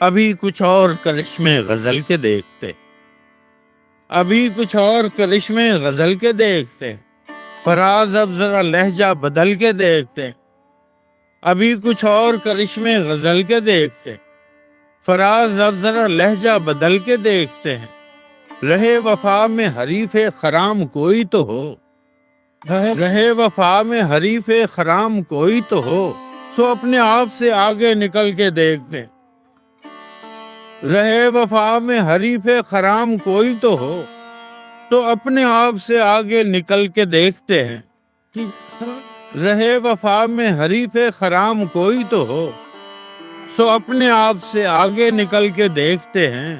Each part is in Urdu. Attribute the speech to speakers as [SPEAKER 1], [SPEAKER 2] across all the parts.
[SPEAKER 1] ابھی کچھ اور کرشمے غزل کے دیکھتے، ابھی کچھ اور کرشمے غزل کے دیکھتے، فراز اب ذرا لہجہ بدل کے دیکھتے، ابھی کچھ اور کرشمے غزل کے دیکھتے، فراز اب ذرا لہجہ بدل کے دیکھتے ہیں۔ رہے وفا میں حریف خرام کوئی تو ہو، رہے وفا میں حریف خرام کوئی تو ہو، سو اپنے آپ سے آگے نکل کے دیکھتے۔ رہے وفا میں حریف خرام کوئی تو ہو، تو اپنے آپ سے آگے نکل کے دیکھتے ہیں۔ رہے وفا میں حریف خرام کوئی تو ہو، سو اپنے آپ سے آگے نکل کے دیکھتے ہیں۔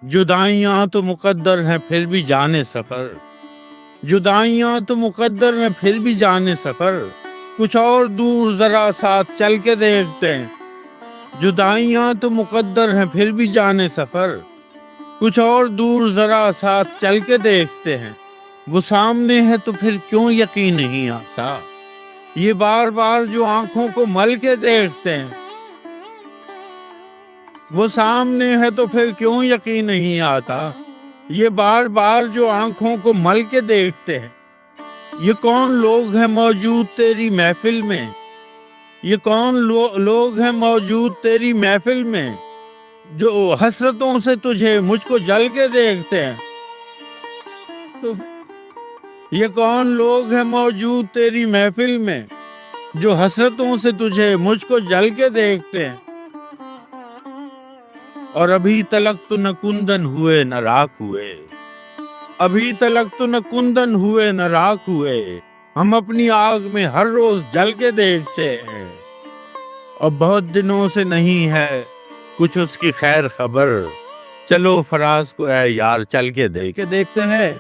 [SPEAKER 1] جدائیاں تو مقدر ہیں پھر بھی جانے سفر، جدائیاں تو مقدر ہیں پھر بھی جانے سفر، کچھ اور دور ذرا ساتھ چل کے دیکھتے ہیں۔ جدائیاں تو مقدر ہیں پھر بھی جانے سفر، کچھ اور دور ذرا ساتھ چل کے دیکھتے ہیں۔ وہ سامنے ہے تو پھر کیوں یقین نہیں آتا، یہ بار بار جو آنکھوں کو مل کے دیکھتے ہیں۔ وہ سامنے ہے تو پھر کیوں یقین نہیں آتا، یہ بار بار جو آنکھوں کو مل کے دیکھتے ہیں۔ یہ کون لوگ ہیں موجود تیری محفل میں، یہ کون لوگ ہیں موجود تیری محفل میں، جو حسرتوں سے تجھے مجھ کو جل کے دیکھتے ہیں۔ یہ کون لوگ ہیں موجود تیری محفل میں، جو حسرتوں سے تجھے مجھ کو جل کے دیکھتے ہیں۔ اور ابھی تلک تو نہ کندن ہوئے نہ راکھ ہوئے، ابھی تلک تو نہ کندن ہوئے نہ راکھ ہوئے، ہم اپنی آگ میں ہر روز جل کے دیکھتے ہیں۔ اور بہت دنوں سے نہیں ہے کچھ اس کی خیر خبر، چلو فراز کو اے یار چل کے دیکھتے ہیں۔